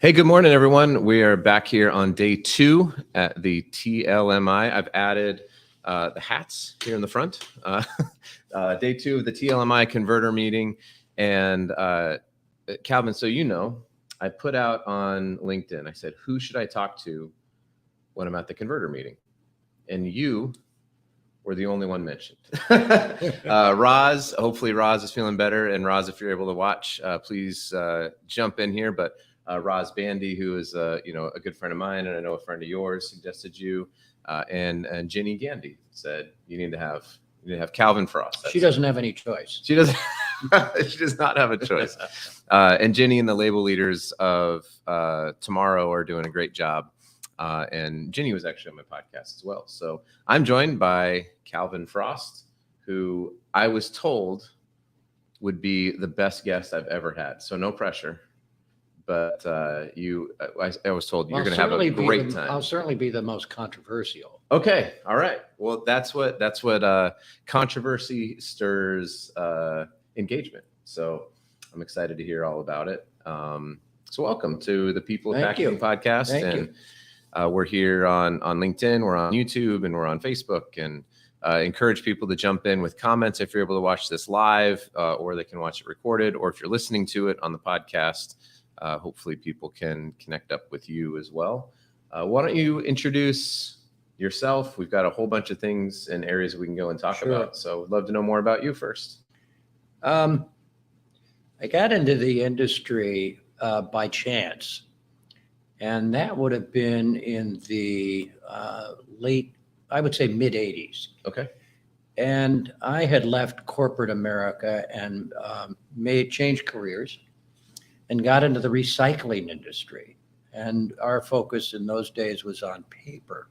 Hey, good morning, everyone. We are back here on day 2 at the TLMI. I've added the hats here in the front. Day 2 of the TLMI converter meeting. And Calvin, so I put out on LinkedIn, I said, who should I talk to when I'm at the converter meeting? And you were the only one mentioned. Roz, hopefully Roz is feeling better. And Roz, if you're able to watch, please jump in here. But Roz Bandy, who is a good friend of mine, and I know a friend of yours, suggested you, and Ginny Gandy said you need to have Calvin Frost. She doesn't have any choice. She doesn't. She does not have a choice. And Ginny and the label leaders of tomorrow are doing a great job. And Ginny was actually on my podcast as well. So I'm joined by Calvin Frost, who I was told would be the best guest I've ever had. So no pressure. But I was told you're going to have a great time. I'll certainly be the most controversial. Okay. All right. Well, that's what controversy stirs engagement. So I'm excited to hear all about it. So welcome to the People of Packaging podcast. Thank you. We're here on LinkedIn, we're on YouTube, and we're on Facebook. And encourage people to jump in with comments if you're able to watch this live, or they can watch it recorded, or if you're listening to it on the podcast. Hopefully people can connect up with you as well. Why don't you introduce yourself? We've got a whole bunch of things and areas we can go and talk about. So I'd love to know more about you first. I got into the industry by chance, and that would have been in the late, I would say mid 80s. Okay. And I had left corporate America and changed careers and got into the recycling industry. And our focus in those days was on paper.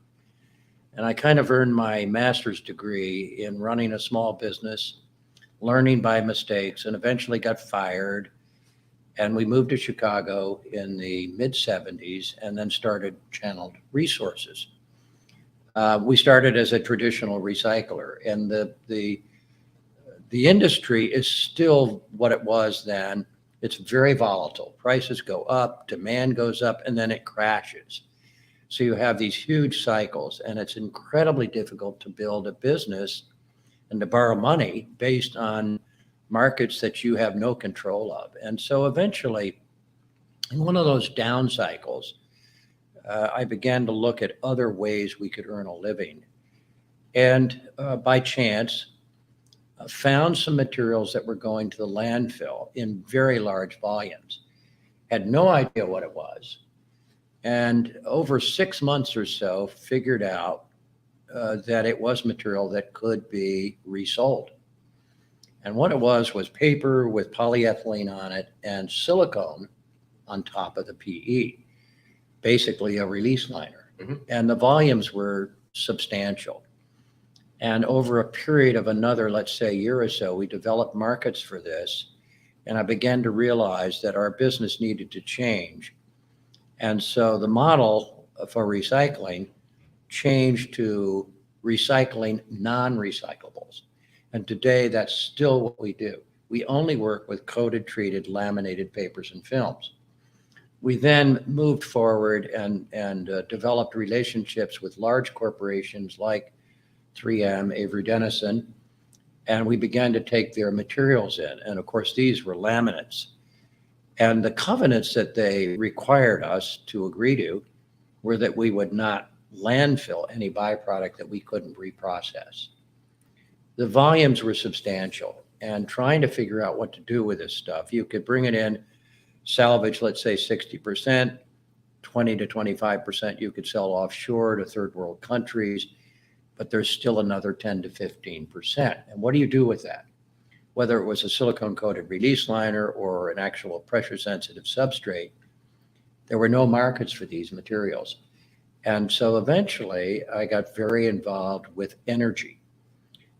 And I kind of earned my master's degree in running a small business, learning by mistakes, and eventually got fired. And we moved to Chicago in the mid 70s and then started Channeled Resources. We started as a traditional recycler, and the industry is still what it was then. It's very volatile. Prices go up, demand goes up, and then it crashes. So you have these huge cycles, and it's incredibly difficult to build a business and to borrow money based on markets that you have no control of. And so eventually, in one of those down cycles, I began to look at other ways we could earn a living. And by chance, found some materials that were going to the landfill in very large volumes. Had no idea what it was. And over 6 months or so, figured out that it was material that could be resold. And what it was paper with polyethylene on it and silicone on top of the PE, basically a release liner. Mm-hmm. And the volumes were substantial. And over a period of another, let's say, year or so, we developed markets for this. And I began to realize that our business needed to change. And so the model for recycling changed to recycling non-recyclables. And today, that's still what we do. We only work with coated, treated, laminated papers and films. We then moved forward and developed relationships with large corporations like 3M, Avery Dennison, and we began to take their materials in. And of course, these were laminates. And the covenants that they required us to agree to were that we would not landfill any byproduct that we couldn't reprocess. The volumes were substantial, and trying to figure out what to do with this stuff. You could bring it in, salvage, let's say 60%, 20 to 25% you could sell offshore to third world countries, but there's still another 10 to 15%. And what do you do with that? Whether it was a silicone coated release liner or an actual pressure sensitive substrate, there were no markets for these materials. And so eventually I got very involved with energy.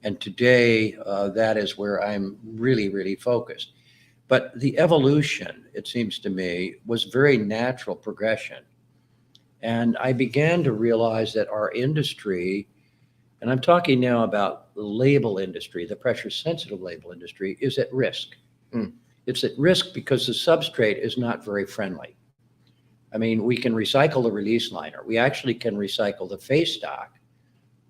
And today that is where I'm really, really focused. But the evolution, it seems to me, was very natural progression. And I began to realize that our industry, and I'm talking now about the label industry, the pressure sensitive label industry, is at risk. It's at risk because the substrate is not very friendly. I mean, we can recycle the release liner. We actually can recycle the face stock,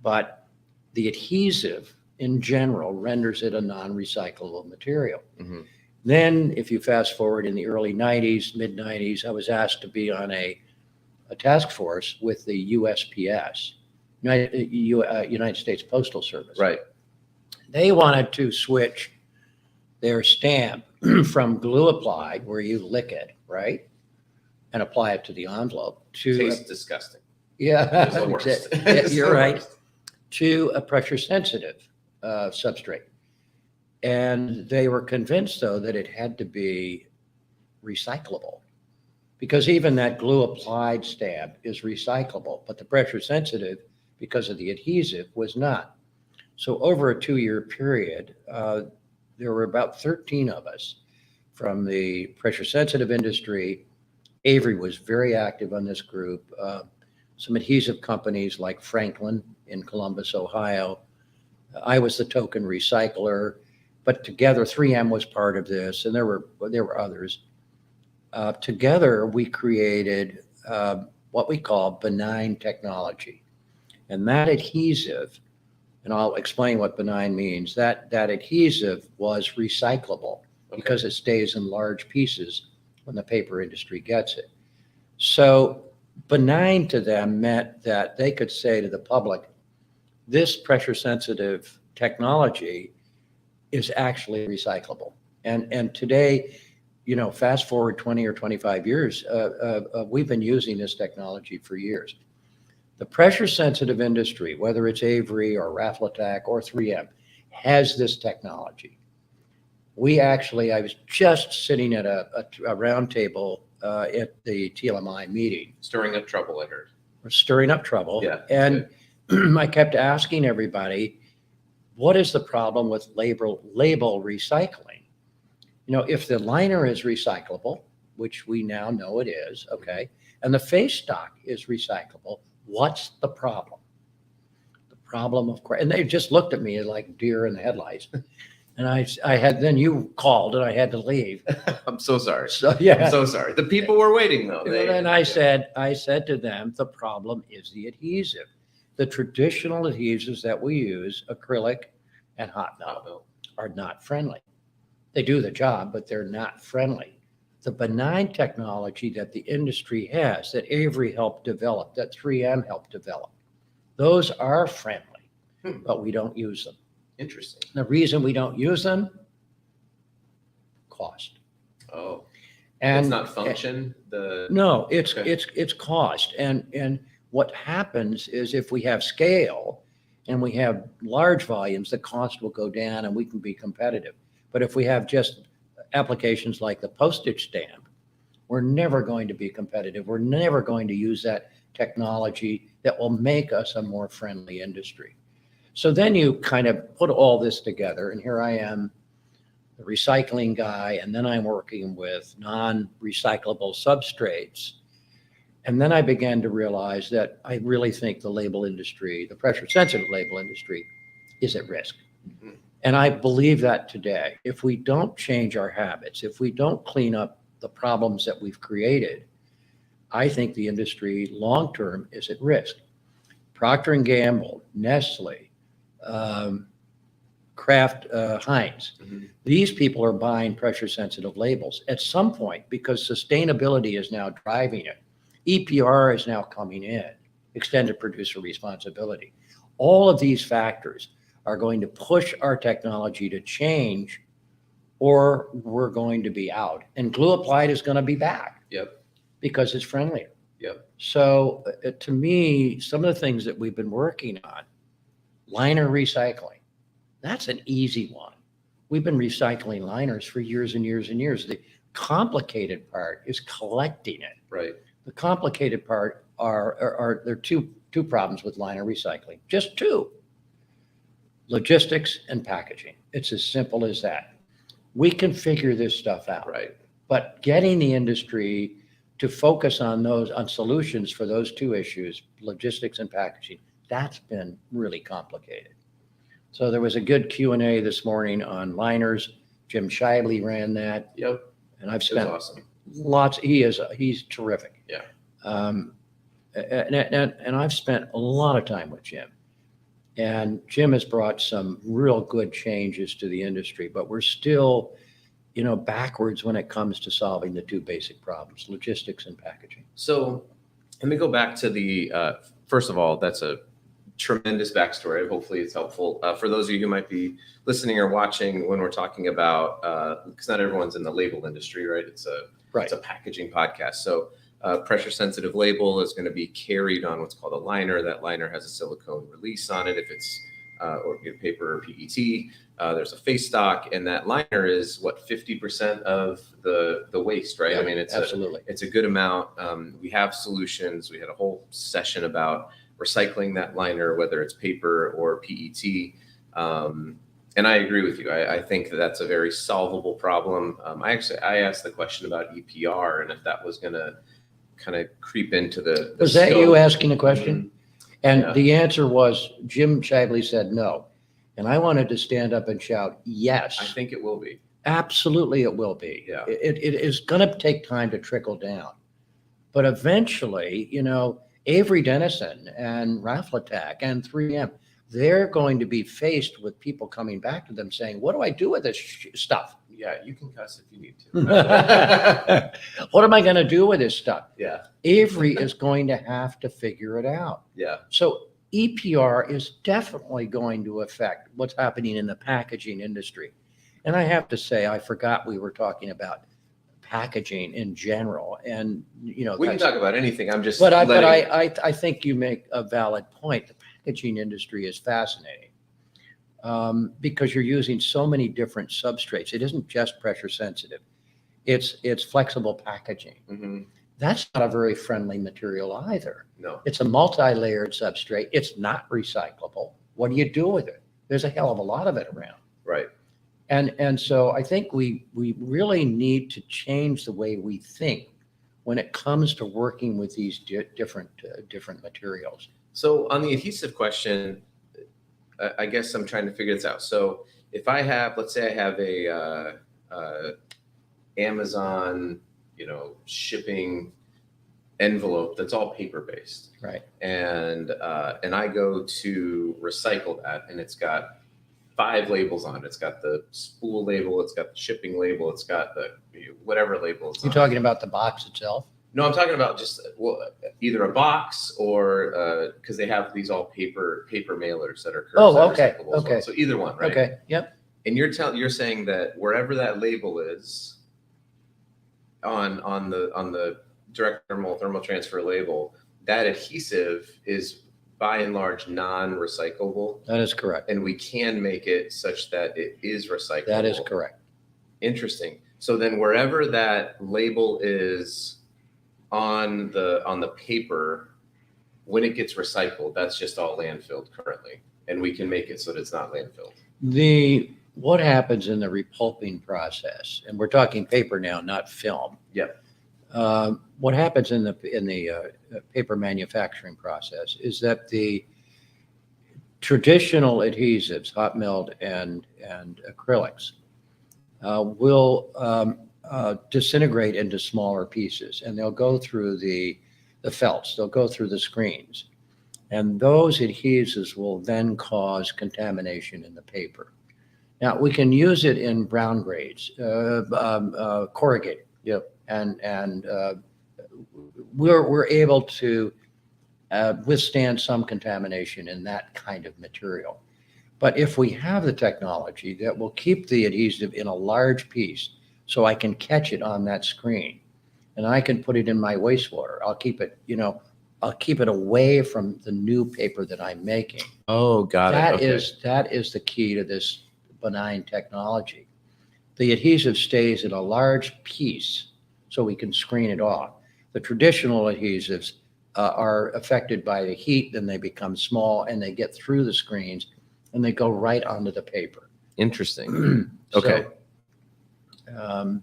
but the adhesive in general renders it a non-recyclable material. Mhm. Then if you fast forward in the early 90s, mid 90s, I was asked to be on a task force with the USPS, United States Postal Service. Right. They wanted to switch their stamp from glue applied, where you lick it, right, and apply it to the envelope, to Tastes disgusting. yeah, It's the worst. yeah, It's you're the right, worst. to a pressure sensitive substrate. And they were convinced, though, that it had to be recyclable, because even that glue applied stamp is recyclable, but the pressure sensitive, because of the adhesive, was not. So over a 2-year period, there were about 13 of us from the pressure sensitive industry. Avery was very active on this group. Some adhesive companies like Franklin in Columbus, Ohio. I was the token recycler, but together 3M was part of this, and there were others. Together, we created what we call benign technology. And that adhesive, and I'll explain what benign means, that adhesive was recyclable because it stays in large pieces when the paper industry gets it. So benign to them meant that they could say to the public, this pressure sensitive technology is actually recyclable. And today, fast forward 20 or 25 years, we've been using this technology for years. The pressure sensitive industry, whether it's Avery or Raflatac or 3M, has this technology. I was just sitting at a round table at the TLMI meeting. Stirring up trouble, I heard. We're stirring up trouble. Yeah. And I kept asking everybody, what is the problem with label recycling? If the liner is recyclable, which we now know it is, okay, and the face stock is recyclable, what's the problem? The problem, of course, and they just looked at me like deer in the headlights. And then you called and I had to leave. I'm so sorry. So, yeah. I'm so sorry. The people were waiting though. And I said to them, the problem is the adhesive. The traditional adhesives that we use, acrylic and hot melt, are not friendly. They do the job, but they're not friendly. The benign technology that the industry has, that Avery helped develop, that 3M helped develop, those are friendly, but we don't use them. Interesting. The reason we don't use them, cost. Oh, and it's not function. No, it's cost. And what happens is if we have scale and we have large volumes, the cost will go down and we can be competitive. But if we have just applications like the postage stamp, we're never going to be competitive. We're never going to use that technology that will make us a more friendly industry. So then you kind of put all this together, and here I am, the recycling guy, and then I'm working with non-recyclable substrates. And then I began to realize that I really think the label industry, the pressure-sensitive label industry, is at risk. Mm-hmm. And I believe that today. If we don't change our habits, if we don't clean up the problems that we've created, I think the industry long-term is at risk. Procter & Gamble, Nestle, Kraft Heinz, these people are buying pressure-sensitive labels at some point because sustainability is now driving it. EPR is now coming in, extended producer responsibility. All of these factors are going to push our technology to change, or we're going to be out. And glue applied is going to be back. Yep. Because it's friendlier. Yep. So to me, some of the things that we've been working on, liner recycling, that's an easy one. We've been recycling liners for years and years and years. The complicated part is collecting it. Right. The complicated part are there are two problems with liner recycling, just two: logistics and packaging. It's as simple as that. We can figure this stuff out. Right. But getting the industry to focus on solutions for those two issues, logistics and packaging, that's been really complicated. So there was a good Q&A this morning on liners. Jim Shively ran that. Yep. And I've spent awesome. lots. He's terrific. Yeah. And I've spent a lot of time with Jim. And Jim has brought some real good changes to the industry, but we're still, backwards when it comes to solving the two basic problems, logistics and packaging. So let me go back to the, first of all, that's a tremendous backstory. Hopefully it's helpful. For those of you who might be listening or watching when we're talking about, because not everyone's in the label industry, right? It's a packaging podcast. So pressure sensitive label is going to be carried on what's called a liner. That liner has a silicone release on it. If it's or paper or PET, there's a face stock, and that liner is what 50% of the waste, right? Yeah, I mean, it's absolutely. it's a good amount. We have solutions. We had a whole session about recycling that liner, whether it's paper or PET. And I agree with you. I think that's a very solvable problem. I asked the question about EPR and if that was going to kind of creep into the Was that scope. you asking the question? And Yeah. the answer was Jim Shagley said no. And I wanted to stand up and shout, yes. I think it will be. Absolutely, it will be. Yeah. It is going to take time to trickle down. But eventually, Avery Dennison and Raflatac and 3M, they're going to be faced with people coming back to them saying, what do I do with this stuff? Yeah, you can cuss if you need to. What am I going to do with this stuff? Yeah. Avery is going to have to figure it out. Yeah. So EPR is definitely going to affect what's happening in the packaging industry. And I have to say, I forgot we were talking about packaging in general. And, We can talk about anything. I'm just. But I think you make a valid point. The packaging industry is fascinating because you're using so many different substrates. It isn't just pressure sensitive. It's flexible packaging. Mhm. That's not a very friendly material either. No. It's a multi-layered substrate. It's not recyclable. What do you do with it? There's a hell of a lot of it around. Right. And so I think we really need to change the way we think when it comes to working with these different materials. So on the adhesive question, I guess I'm trying to figure this out. So if I have, let's say I have a Amazon, shipping envelope that's all paper based, Right. and I go to recycle that, and it's got 5 labels on it. It's got the spool label, it's got the shipping label, it's got the whatever label it's You're on. talking about the box itself? No, I'm talking about just either a box or because they have these all paper mailers that are curbside Oh, okay, recyclable as okay. well. So either one, right? Okay, yep. And you're saying that wherever that label is on the direct thermal transfer label, that adhesive is by and large non-recyclable, That is correct. and we can make it such that it is recyclable. That is correct. Interesting. So then wherever that label is on the paper, when it gets recycled, that's just all landfilled currently, and we can make it so that it's not landfilled. What happens in the repulping process, and we're talking paper now, not film. Yep. What happens in the paper manufacturing process is that the traditional adhesives, hot melt and acrylics, will disintegrate into smaller pieces, and they'll go through the felts, they'll go through the screens, and those adhesives will then cause contamination in the paper. Now, we can use it in brown grades, corrugated. Yep. And we're able to withstand some contamination in that kind of material. But if we have the technology that will keep the adhesive in a large piece so I can catch it on that screen and I can put it in my wastewater, I'll keep it away from the new paper that I'm making. Oh, got it. That is the key to this benign technology. The adhesive stays in a large piece so we can screen it off. The traditional adhesives are affected by the heat, then they become small and they get through the screens and they go right onto the paper. Interesting. Okay. So,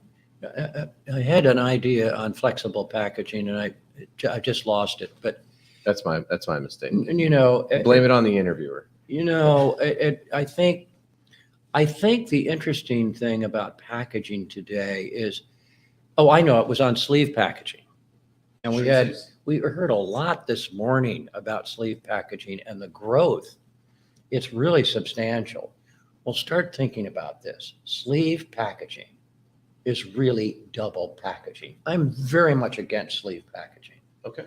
I had an idea on flexible packaging and I just lost it, but That's my mistake. blame it on the interviewer. I think the interesting thing about packaging today is, oh, I know, it was on sleeve packaging. And We heard a lot this morning about sleeve packaging and the growth. It's really substantial. Well, start thinking about this. Sleeve packaging is really double packaging. I'm very much against sleeve packaging. Okay.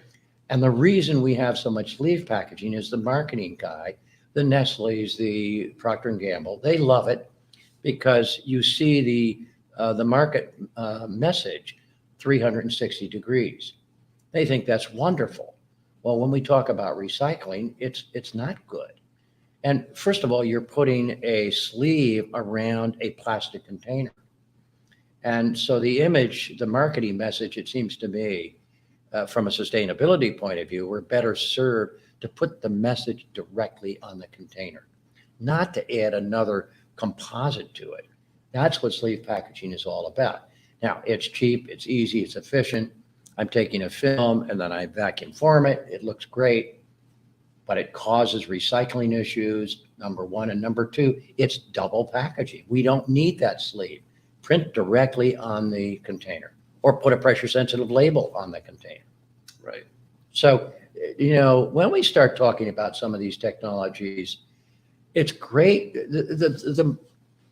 And the reason we have so much sleeve packaging is the marketing guy, the Nestle's, the Procter & Gamble, they love it because you see the market message 360 degrees. They think that's wonderful. Well, when we talk about recycling, it's not good. And first of all, you're putting a sleeve around a plastic container. And so the image, the marketing message, it seems to me, from a sustainability point of view, we're better served to put the message directly on the container, not to add another composite to it. That's what sleeve packaging is all about. Now, it's cheap, it's easy, it's efficient. I'm taking a film and then I vacuum form it. It looks great, but it causes recycling issues, number one. And number two, it's double packaging. We don't need that sleeve. Print directly on the container or put a pressure sensitive label on the container. Right. So, when we start talking about some of these technologies, it's great. The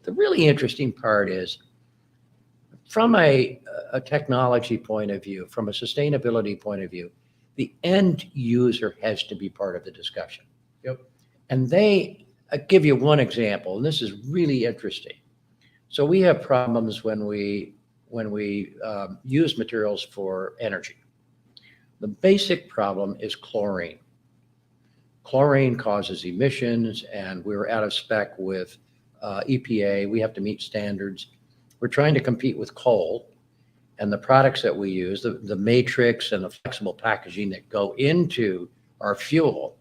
really interesting part is from a technology point of view, from a sustainability point of view, the end user has to be part of the discussion. Yep. And I'll give you one example, and this is really interesting. So we have problems when we use materials for energy. The basic problem is chlorine. Chlorine causes emissions, and we're out of spec with EPA. We have to meet standards. We're trying to compete with coal, and the products that we use, the matrix and the flexible packaging that go into our fuel,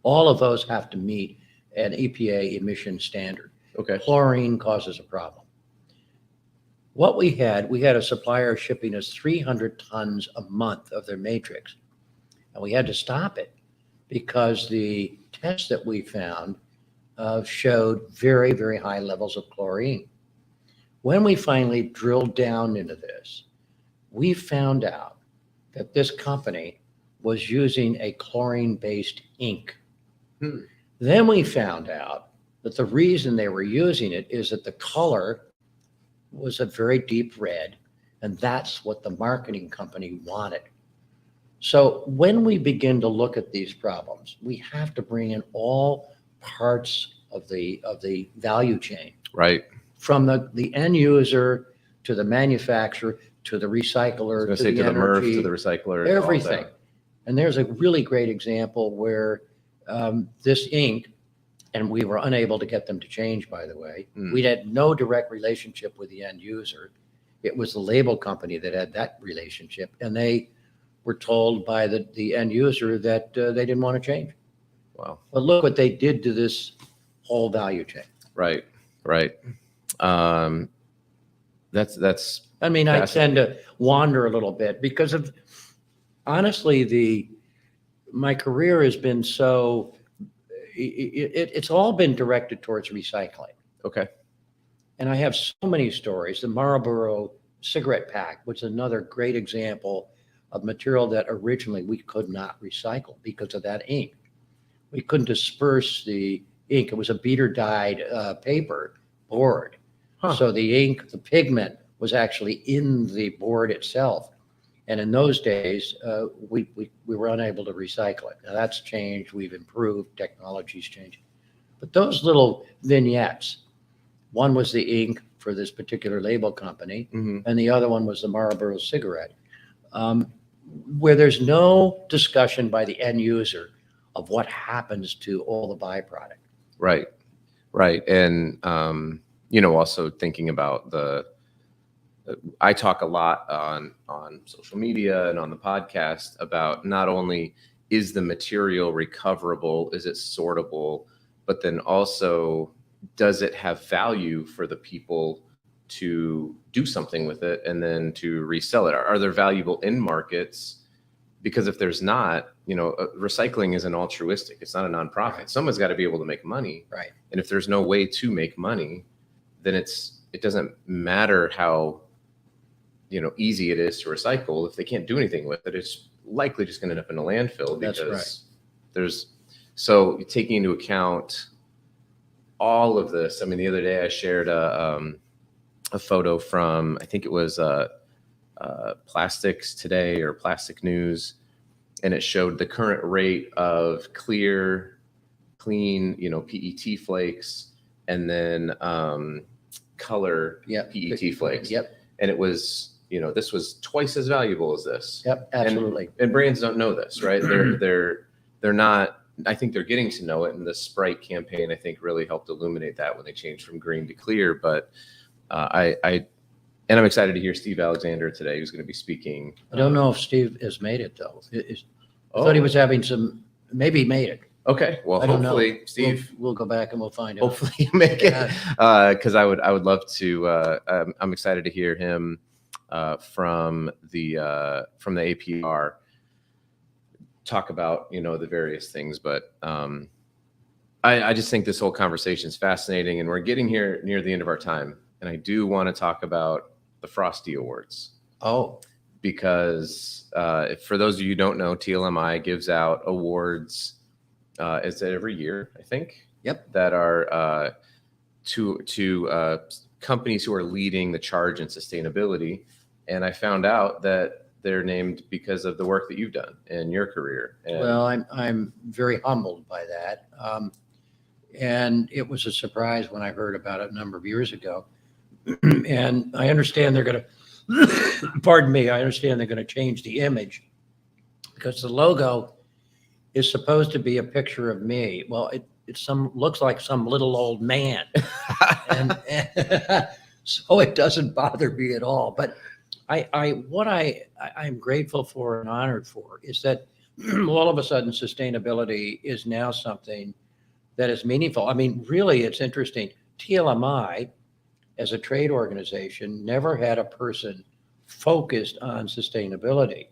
all of those have to meet an EPA emission standard. Okay. Chlorine causes a problem. What we had a supplier shipping us 300 tons a month of their matrix, and we had to stop it because the tests that we found showed very, very high levels of chlorine. When we finally drilled down into this, we found out that this company was using a chlorine-based ink. Then we found out that the reason they were using it is that the color was a very deep red, and that's what the marketing company wanted. So when we begin to look at these problems, we have to bring in all parts of the value chain. Right. From the end user to the manufacturer to the recycler to the MRF energy, to the recycler, everything. And there's a really great example where this ink, and we were unable to get them to change, by the way. We had no direct relationship with the end user. It was the label company that had that relationship, and they were told by the end user that they didn't want to change. Wow. But look what they did to this whole value chain. Right. Right. That's. I mean, I tend to wander a little bit because of, honestly, my career has been so, it's all been directed towards recycling. Okay. And I have so many stories. The Marlboro cigarette pack was another great example of material that originally we could not recycle because of that ink. We couldn't disperse the ink. It was a beater dyed paper board. Huh. So the ink, the pigment was actually in the board itself. And in those days, we were unable to recycle it. Now that's changed. We've improved. Technology's changed. But those little vignettes, one was the ink for this particular label company, and the other one was the Marlboro cigarette, where there's no discussion by the end user of what happens to all the byproduct. Right. Right. And, also thinking about I talk a lot on social media and on the podcast about not only is the material recoverable, is it sortable, but then also does it have value for the people to do something with it and then to resell it? Are there valuable in markets? Because if there's not, recycling isn't altruistic. It's not a nonprofit. Right. Someone's got to be able to make money. Right. And if there's no way to make money, then it doesn't matter how, easy it is to recycle. If they can't do anything with it, it's likely just going to end up in a landfill That's because right. so taking into account all of this. I mean, the other day I shared a photo from, I think it was Plastics Today or Plastic News, and it showed the current rate of clean, PET flakes, and then color Yep. PET flakes. Yep. And it was, this was twice as valuable as this. Yep. Absolutely. And brands don't know this, right? They're not. I think they're getting to know it, and the Sprite campaign, I think, really helped illuminate that when they changed from green to clear. But I'm excited to hear Steve Alexander today, who's going to be speaking. I don't know if Steve has made it though. I thought he was having maybe he made it. Okay, well, I don't know. hopefully, Steve. We'll go back and we'll find out. Hopefully, you make it, because I would love to. I'm excited to hear him from the APR talk about the various things. But I just think this whole conversation is fascinating, and we're getting here near the end of our time. And I do want to talk about the Frosty Awards. Oh, because for those of you who don't know, TLMI gives out awards. Is it every year? I think. Yep. That are to companies who are leading the charge in sustainability, and I found out that they're named because of the work that you've done in your career. And well, I'm very humbled by that, and it was a surprise when I heard about it a number of years ago. And I understand they're going to, pardon me, I understand they're going to change the image because the logo is supposed to be a picture of me. Well, it looks like some little old man, and so it doesn't bother me at all. But I'm grateful for and honored for is that all of a sudden sustainability is now something that is meaningful. I mean, really, it's interesting. TLMI, as a trade organization, never had a person focused on sustainability.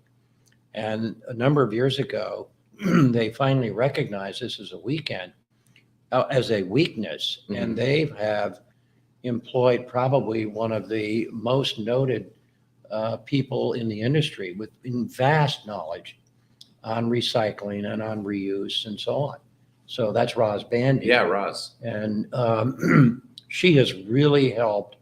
And a number of years ago, they finally recognized this as a weekend, as a weakness, Mhm. and they have employed probably one of the most noted people in the industry with vast knowledge on recycling and on reuse and so on. So that's Roz Bandy. Yeah, Roz. And she has really helped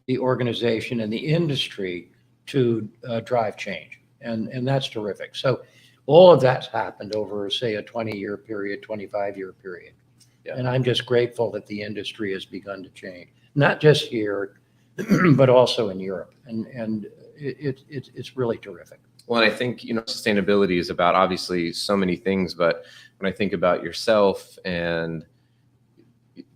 the organization and the industry to drive change. And that's terrific. So all of that's happened over, say, a 20-year period, 25-year period. Yeah. And I'm just grateful that the industry has begun to change, not just here, but also in Europe. And it's really terrific. Well, and I think, sustainability is about obviously so many things, but when I think about yourself and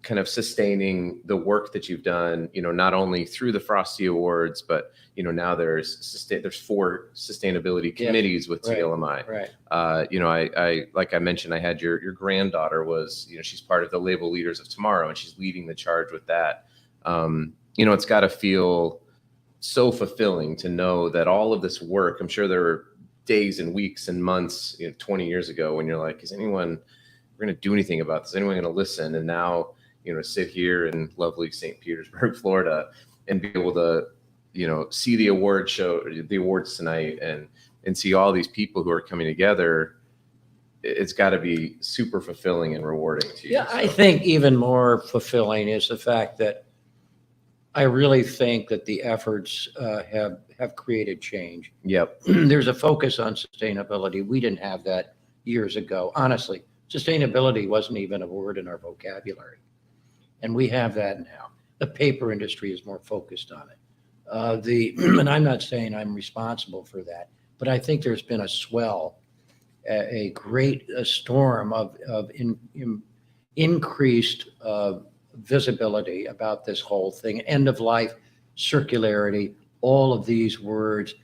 kind of sustaining the work that you've done, not only through the Frosty Awards, but, now there's 4 sustainability committees with Right. TLMI. Right. I like I mentioned, I had your granddaughter was, she's part of the Label Leaders of Tomorrow, and she's leading the charge with that. It's got to feel so fulfilling to know that all of this work, I'm sure there were days and weeks and months, 20 years ago when you're like, we're going to do anything about this? Anyone going to listen? And now, sit here in lovely St. Petersburg, Florida, and be able to, see the awards tonight and see all these people who are coming together. It's got to be super fulfilling and rewarding to you. Yeah, so. I think even more fulfilling is the fact that I really think that the efforts have created change. Yep. There's a focus on sustainability. We didn't have that years ago. Honestly, sustainability wasn't even a word in our vocabulary. And we have that now. The paper industry is more focused on it. And I'm not saying I'm responsible for that, but I think there's been a swell, a great storm of increased visibility about this whole thing. End of life, circularity, all of these words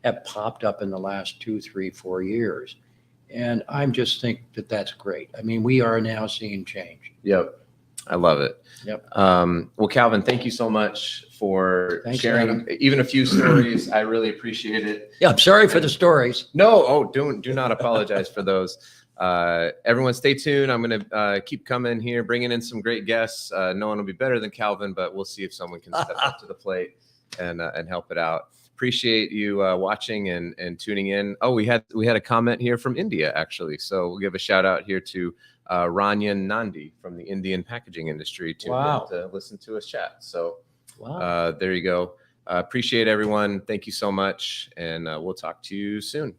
have popped up in the last 2, 3, 4 years. And I'm just think that that's great. I mean, we are now seeing change. Yep. I love it. Yep. Well, Calvin, thank you so much for sharing Adam. even a few stories. I really appreciate it. Yeah, I'm sorry for the stories. No, do not apologize for those. Everyone stay tuned. I'm going to keep coming here, bringing in some great guests. No one will be better than Calvin, but we'll see if someone can step up to the plate and help it out. appreciate you watching and tuning in. Oh, we had a comment here from India, actually. So we'll give a shout out here to Ranyan Nandi from the Indian packaging industry tuned Wow. in to listen to us chat. So Wow. there you go. Appreciate everyone. Thank you so much. And we'll talk to you soon.